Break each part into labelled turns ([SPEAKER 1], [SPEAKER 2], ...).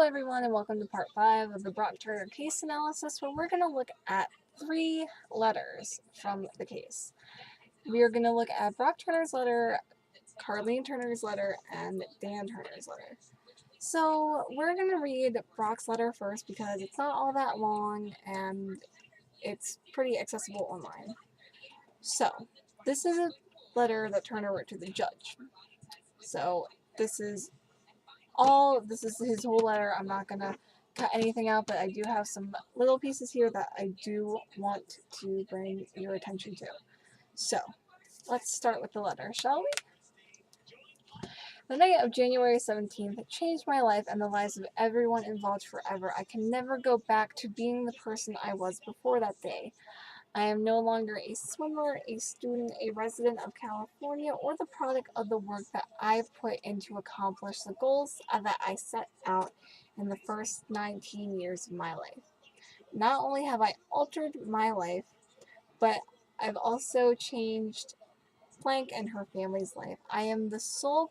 [SPEAKER 1] everyone, and welcome to part 5 of the Brock Turner case analysis, where we're going to look at 3 letters from the case. We are going to look at Brock Turner's letter, Carlene Turner's letter, and Dan Turner's letter. So we're going to read Brock's letter first because it's not all that long and it's pretty accessible online. So this is a letter that Turner wrote to the judge. So this is his whole letter. I'm not gonna cut anything out, but I do have some little pieces here that I do want to bring your attention to. So let's start with the letter, shall we? The night of January 17th changed my life and the lives of everyone involved forever. I can never go back to being the person I was before that day. I am no longer a swimmer, a student, a resident of California, or the product of the work that I put in to accomplish the goals that I set out in the first 19 years of my life. Not only have I altered my life, but I've also changed Blank and her family's life. I am the sole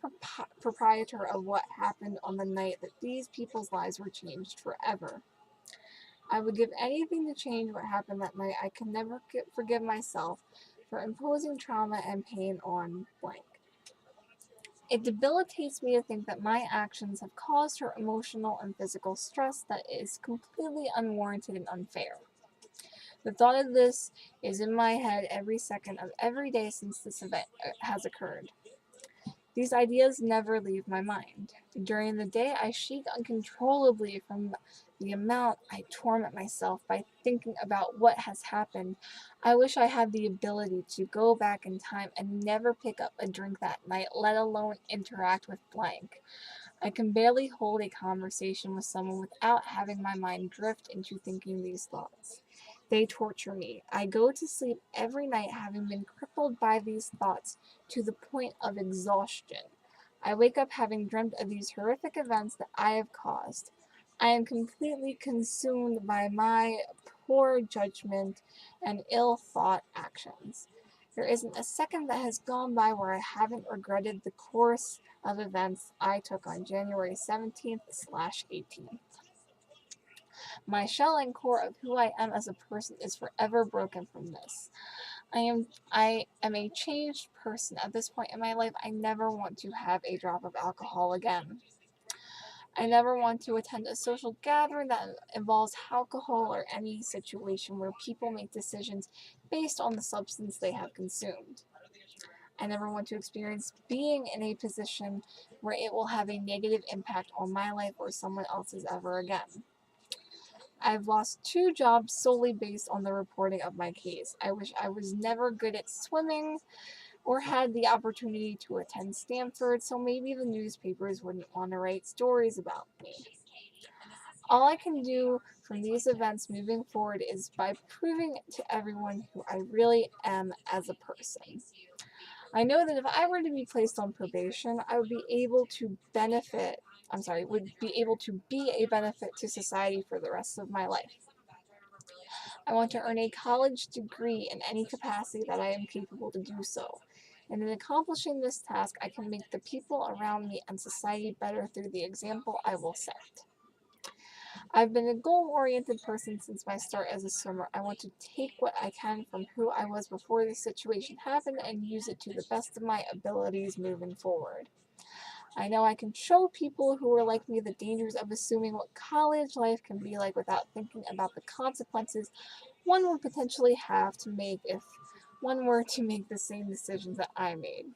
[SPEAKER 1] proprietor of what happened on the night that these people's lives were changed forever. I would give anything to change what happened that night. I can never forgive myself for imposing trauma and pain on Blank. It debilitates me to think that my actions have caused her emotional and physical stress that is completely unwarranted and unfair. The thought of this is in my head every second of every day since this event has occurred. These ideas never leave my mind. During the day, I shake uncontrollably from the amount I torment myself by thinking about what has happened. I wish I had the ability to go back in time and never pick up a drink that night, let alone interact with Blank. I can barely hold a conversation with someone without having my mind drift into thinking these thoughts. They torture me. I go to sleep every night having been crippled by these thoughts to the point of exhaustion. I wake up having dreamt of these horrific events that I have caused. I am completely consumed by my poor judgment and ill-thought actions. There isn't a second that has gone by where I haven't regretted the course of events I took on January 17th/18th. My shell and core of who I am as a person is forever broken from this. I am a changed person. At this point in my life, I never want to have a drop of alcohol again. I never want to attend a social gathering that involves alcohol or any situation where people make decisions based on the substance they have consumed. I never want to experience being in a position where it will have a negative impact on my life or someone else's ever again. I've lost 2 jobs solely based on the reporting of my case. I wish I was never good at swimming or had the opportunity to attend Stanford, so maybe the newspapers wouldn't want to write stories about me. All I can do from these events moving forward is by proving to everyone who I really am as a person. I know that if I were to be placed on probation, I would be able to be a benefit to society for the rest of my life. I want to earn a college degree in any capacity that I am capable to do so. And in accomplishing this task, I can make the people around me and society better through the example I will set. I've been a goal-oriented person since my start as a swimmer. I want to take what I can from who I was before this situation happened and use it to the best of my abilities moving forward. I know I can show people who are like me the dangers of assuming what college life can be like without thinking about the consequences one would potentially have to make if one were to make the same decisions that I made.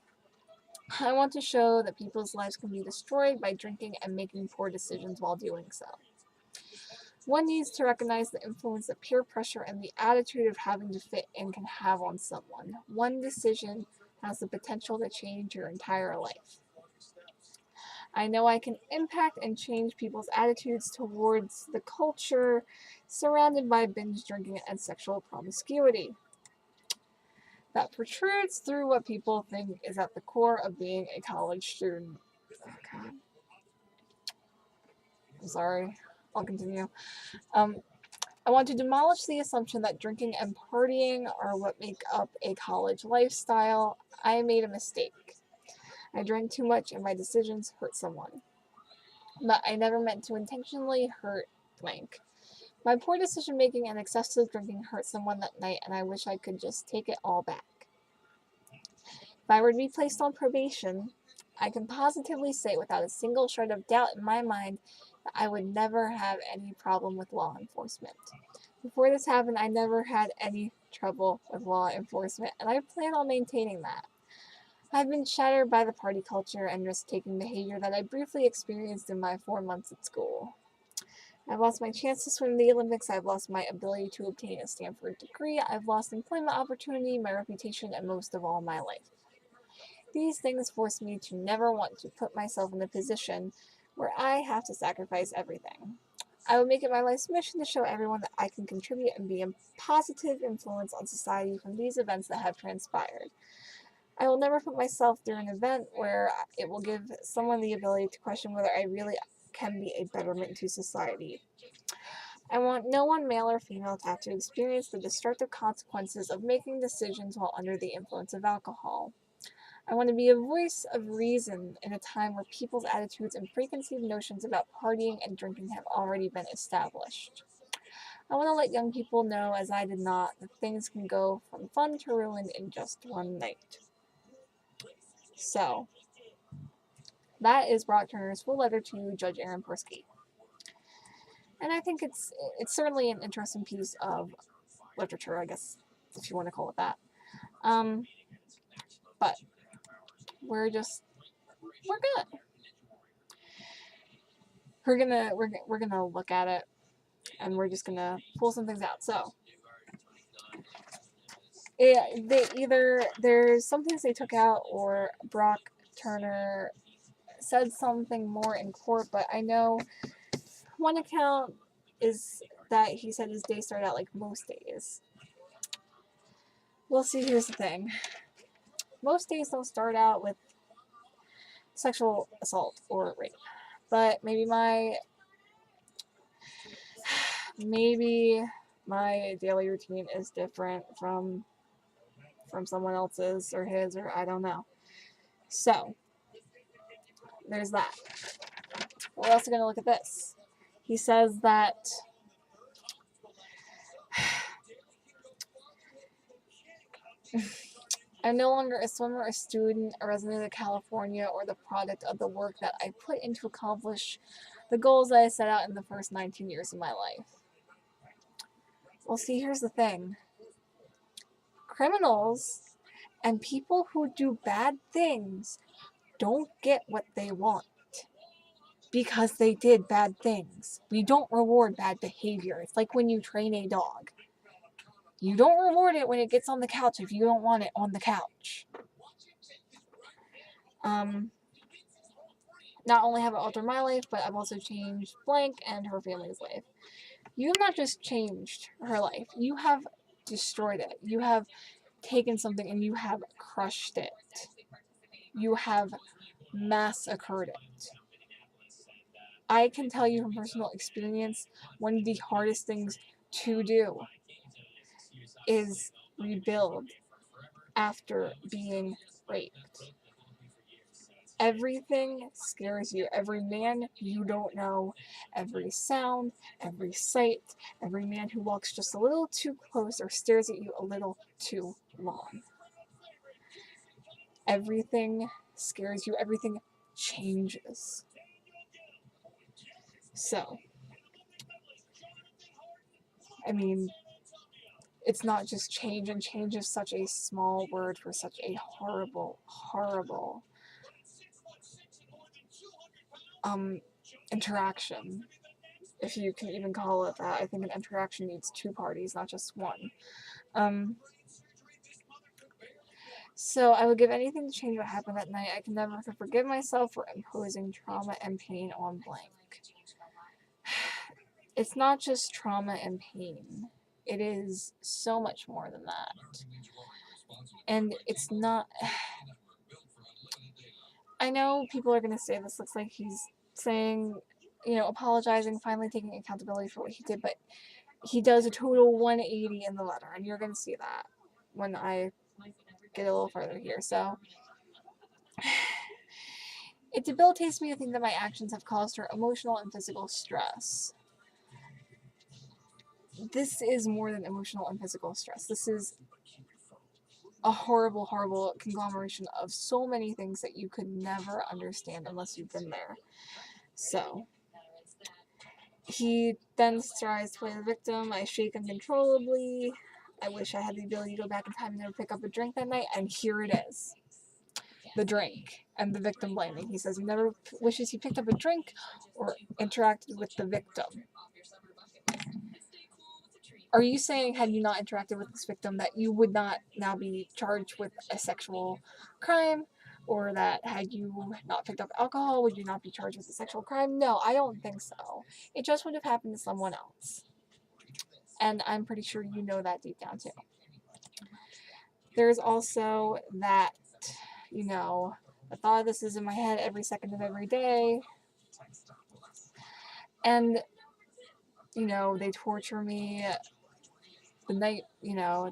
[SPEAKER 1] I want to show that people's lives can be destroyed by drinking and making poor decisions while doing so. One needs to recognize the influence that peer pressure and the attitude of having to fit in can have on someone. One decision has the potential to change your entire life. I know I can impact and change people's attitudes towards the culture surrounded by binge drinking and sexual promiscuity that protrudes through what people think is at the core of being a college student. Oh, God. I'm sorry. I'll continue. I want to demolish the assumption that drinking and partying are what make up a college lifestyle. I made a mistake. I drank too much and my decisions hurt someone. but I never meant to intentionally hurt blank. My poor decision making and excessive drinking hurt someone that night, and I wish I could just take it all back. If I were to be placed on probation, I can positively say without a single shred of doubt in my mind that I would never have any problem with law enforcement. Before this happened, I never had any trouble with law enforcement, and I plan on maintaining that. I've been shattered by the party culture and risk-taking behavior that I briefly experienced in my 4 months at school. I've lost my chance to swim in the Olympics, I've lost my ability to obtain a Stanford degree, I've lost employment opportunity, my reputation, and most of all, my life. These things force me to never want to put myself in a position where I have to sacrifice everything. I will make it my life's mission to show everyone that I can contribute and be a positive influence on society from these events that have transpired. I will never put myself through an event where it will give someone the ability to question whether I really can be a betterment to society. I want no one, male or female, to have to experience the destructive consequences of making decisions while under the influence of alcohol. I want to be a voice of reason in a time where people's attitudes and preconceived notions about partying and drinking have already been established. I want to let young people know, as I did not, that things can go from fun to ruin in just one night. So, that is Brock Turner's full letter to Judge Aaron Persky. And I think it's certainly an interesting piece of literature, I guess, if you want to call it that. But we're good. We're gonna look at it, and we're just gonna pull some things out. So, there's some things they took out, or Brock Turner said something more in court. But I know one account is that he said his day started out like most days. Well, see, here's the thing. Most days don't start out with sexual assault or rape, but maybe my daily routine is different from someone else's or his, or I don't know. So there's that. We're also going to look at this. He says that I'm no longer a swimmer, a student, a resident of California, or the product of the work that I put in to accomplish the goals that I set out in the first 19 years of my life. Well, see, here's the thing. Criminals and people who do bad things don't get what they want because they did bad things. We don't reward bad behavior. It's like when you train a dog. You don't reward it when it gets on the couch if you don't want it on the couch. Not only have I altered my life, but I've also changed blank and her family's life. You have not just changed her life. You have destroyed it. You have taken something and you have crushed it. You have massacred it. I can tell you from personal experience, one of the hardest things to do is rebuild after being raped. Everything scares you. Every man you don't know, every sound, every sight, every man who walks just a little too close or stares at you a little too long. Everything scares you. Everything changes. So, I mean, it's not just change, and change is such a small word for such a horrible, horrible interaction, if you can even call it that. I think an interaction needs two parties, not just one. So I would give anything to change what happened that night. I can never forgive myself for imposing trauma and pain on blank. It's not just trauma and pain. It is so much more than that. And it's not... I know people are going to say this looks like he's saying, apologizing, finally taking accountability for what he did, but he does a total 180 in the letter, and you're going to see that when I get a little further here. So, It debilitates me to think that my actions have caused her emotional and physical stress. This is more than emotional and physical stress. This is a horrible, horrible conglomeration of so many things that you could never understand unless you've been there. So, he then tries to play the victim. I shake uncontrollably. I wish I had the ability to go back in time and never pick up a drink that night, and here it is. The drink and the victim blaming. He says he never wishes he picked up a drink or interacted with the victim. Are you saying, had you not interacted with this victim, that you would not now be charged with a sexual crime? Or that had you not picked up alcohol, would you not be charged with a sexual crime? No, I don't think so. It just would have happened to someone else. And I'm pretty sure you know that deep down too. There's also that, the thought of this is in my head every second of every day. And, they torture me. The night,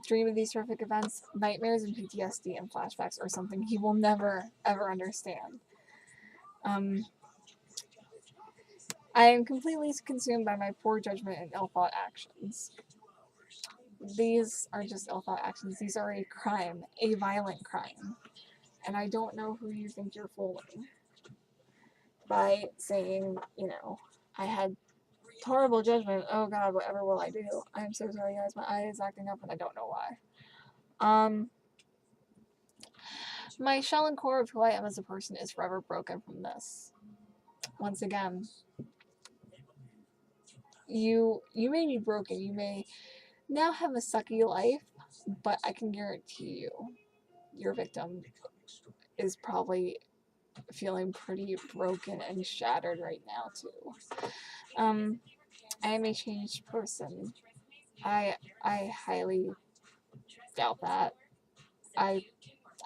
[SPEAKER 1] dream of these horrific events, nightmares and PTSD and flashbacks are something he will never, ever understand. I am completely consumed by my poor judgment and ill-thought actions. These are just ill-thought actions. These are a crime, a violent crime. And I don't know who you think you're fooling by saying, I had horrible judgment. Oh God, whatever will I do? I'm so sorry, guys. My eye is acting up and I don't know why. My shell and core of who I am as a person is forever broken from this. Once again, you may be broken. You may now have a sucky life, but I can guarantee you, your victim is probably feeling pretty broken and shattered right now too. I am a changed person. I highly doubt that. I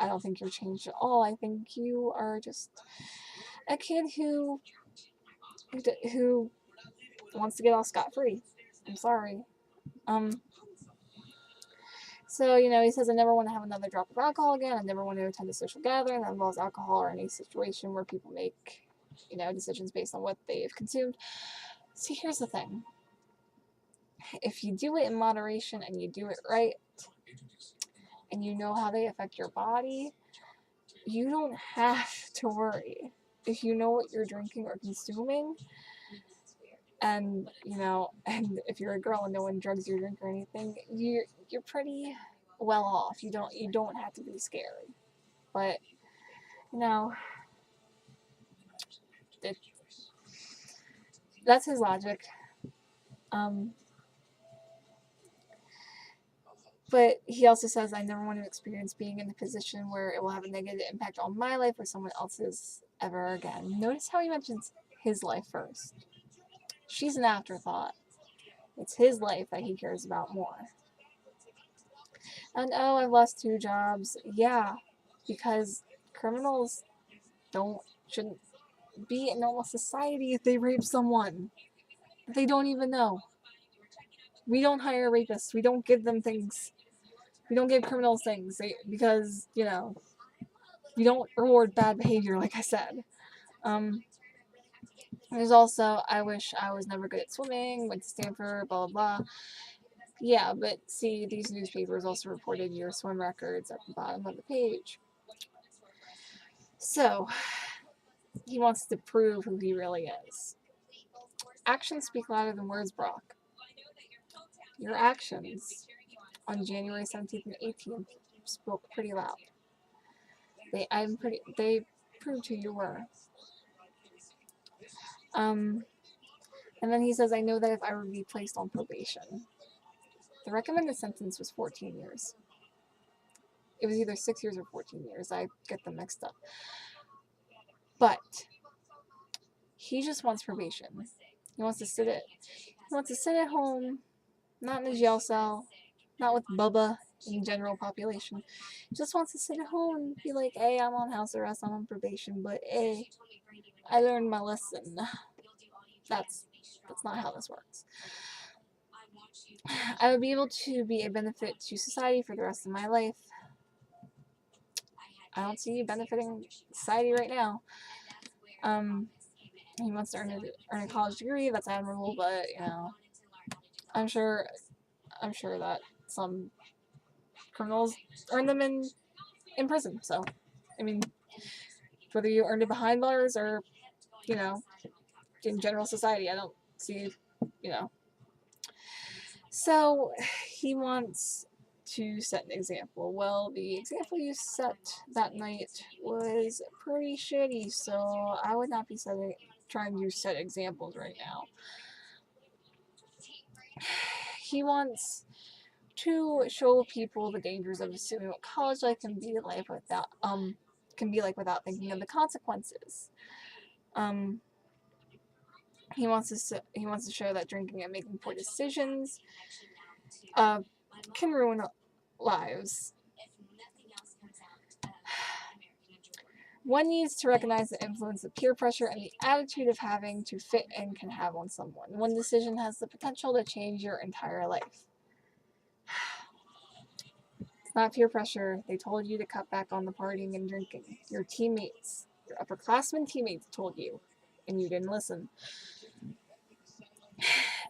[SPEAKER 1] don't think you're changed at all. I think you are just a kid who wants to get off scot-free. I'm sorry. So, he says, I never want to have another drop of alcohol again. I never want to attend a social gathering that involves alcohol or any situation where people make, decisions based on what they've consumed. See, here's the thing. If you do it in moderation and you do it right, and you know how they affect your body, you don't have to worry. If you know what you're drinking or consuming, and and if you're a girl and no one drugs your drink or anything, you're pretty well off. You don't have to be scared. But that's his logic. But he also says, I never want to experience being in a position where it will have a negative impact on my life or someone else's ever again. Notice how he mentions his life first. She's an afterthought. It's his life that he cares about more. And I've lost 2 jobs. Yeah, because criminals shouldn't be in normal society if they rape someone that they don't even know. We don't hire rapists. We don't give them things. We don't give criminals things because, we don't reward bad behavior, like I said. There's also, I wish I was never good at swimming, went to Stanford, blah, blah, blah. Yeah, but see, these newspapers also reported your swim records at the bottom of the page. So, he wants to prove who he really is. Actions speak louder than words, Brock. Your actions on January 17th and 18th spoke pretty loud. They proved who you were. And then he says, I know that if I were to be placed on probation, the recommended sentence was 14 years. It was either 6 years or 14 years. I get them mixed up. But he just wants probation. He wants to sit at home, not in a jail cell, not with Bubba in the general population. He just wants to sit at home and be like, hey, I'm on house arrest, I'm on probation, but hey, I learned my lesson. That's not how this works. I would be able to be a benefit to society for the rest of my life. I don't see you benefiting society right now. He wants to earn a college degree. That's admirable, but you know, I'm sure that some criminals earn them in prison. So, I mean, whether you earned it behind bars or, you know, in general society, I don't see, you know. So, he wants to set an example. Well, the example you set that night was pretty shitty, so I would not be trying to set examples right now. He wants to show people the dangers of assuming what college life can be like without thinking of the consequences. He wants to show that drinking and making poor decisions can ruin lives. One needs to recognize the influence of peer pressure and the attitude of having to fit in can have on someone. One decision has the potential to change your entire life. It's not peer pressure. They told you to cut back on the partying and drinking. Your teammates, your upperclassmen teammates told you, and you didn't listen.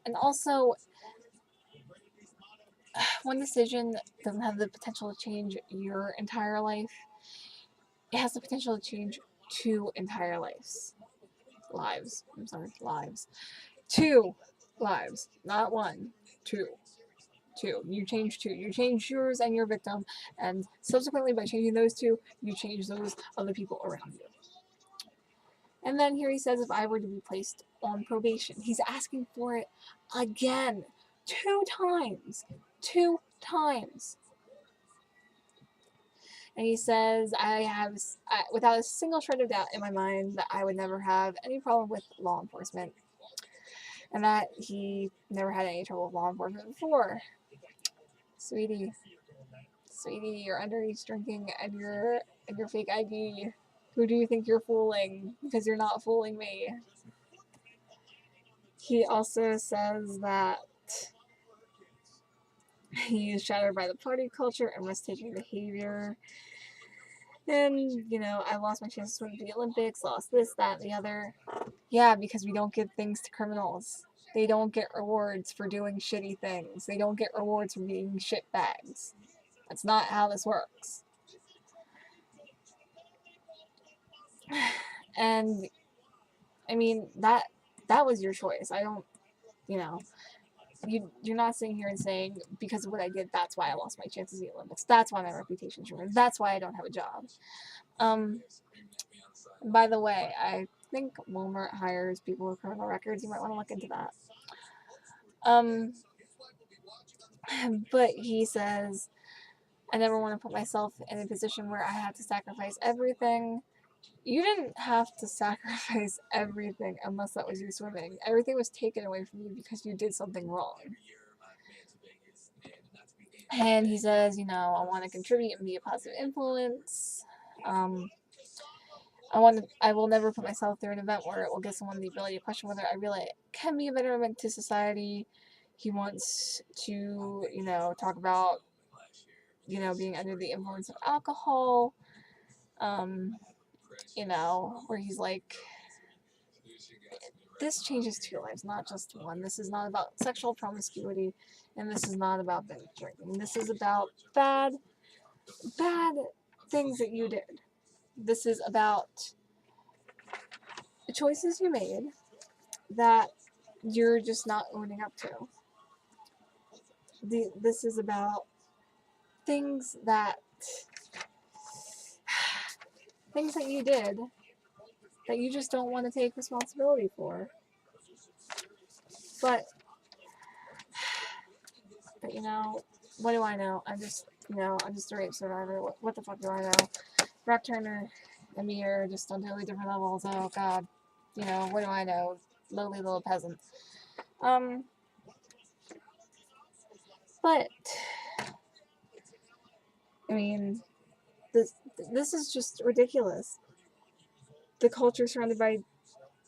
[SPEAKER 1] And also, one decision doesn't have the potential to change your entire life. It has the potential to change two entire lives. Lives. I'm sorry, lives. Two lives. Not one. Two. Two. You change two. You change yours and your victim, and subsequently, by changing those two, you change those other people around you. And then here he says, if I were to be placed on probation, he's asking for it again. 2 times. 2 times. And he says, without a single shred of doubt in my mind, that I would never have any problem with law enforcement. And that he never had any trouble with law enforcement before. Sweetie, you're underage drinking and your fake ID. Who do you think you're fooling? Because you're not fooling me. He also says that he is shattered by the party culture and risk-taking behavior. And, you know, I lost my chance to swim at the Olympics, lost this, that, and the other. Yeah, because we don't give things to criminals. They don't get rewards for doing shitty things. They don't get rewards for being shitbags. That's not how this works. And, I mean, that was your choice. I don't, you know, you're not sitting here and saying, because of what I did, that's why I lost my chances at the Olympics. That's why my reputation's ruined. That's why I don't have a job. By the way, I think Walmart hires people with criminal records. You might want to look into that. But he says, I never want to put myself in a position where I have to sacrifice everything. You didn't have to sacrifice everything unless that was you swimming. Everything was taken away from you because you did something wrong. And he says, you know, I want to contribute and be a positive influence. I will never put myself through an event where it will give someone the ability to question whether I really can be a betterment to society. He wants to, you know, talk about, you know, being under the influence of alcohol. You know, where he's like, this changes 2 lives, not just one. This is not about sexual promiscuity, and this is not about binge drinking. This is about bad things that you did. This is about the choices you made that you're just not owning up to. This is about things that you did that you just don't want to take responsibility for. But you know, what do I know? I'm just a rape survivor. What the fuck do I know? Brock Turner and me are just on totally different levels. Oh god. You know, what do I know? Lowly little peasant. But I mean, this is just ridiculous. The culture surrounded by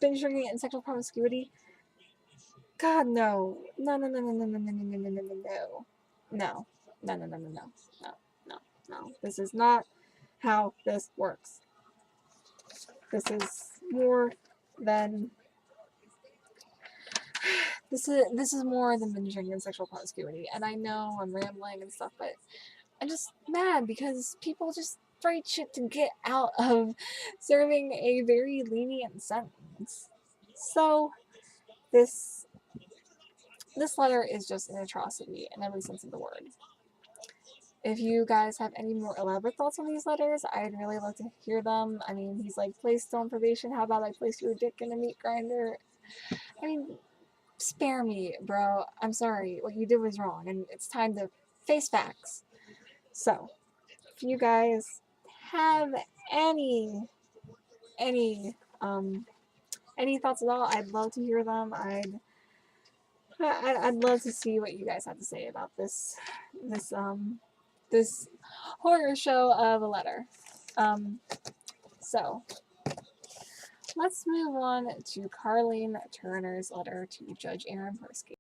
[SPEAKER 1] binge drinking and sexual promiscuity. God, no. No. This is not how this works. This is more than this is more than binging and sexual promiscuity. And I know I'm rambling and stuff, but I'm just mad because people just write shit to get out of serving a very lenient sentence. So this letter is just an atrocity in every sense of the word. If you guys have any more elaborate thoughts on these letters, I'd really love to hear them. I mean, he's like, placed on probation. How about I place your dick in a meat grinder? I mean, spare me, bro. I'm sorry. What you did was wrong, and it's time to face facts. So, if you guys have any um any thoughts at all, I'd love to hear them. I'd love to see what you guys have to say about this this horror show of a letter. So let's move on to Carlene Turner's letter to Judge Aaron Persky.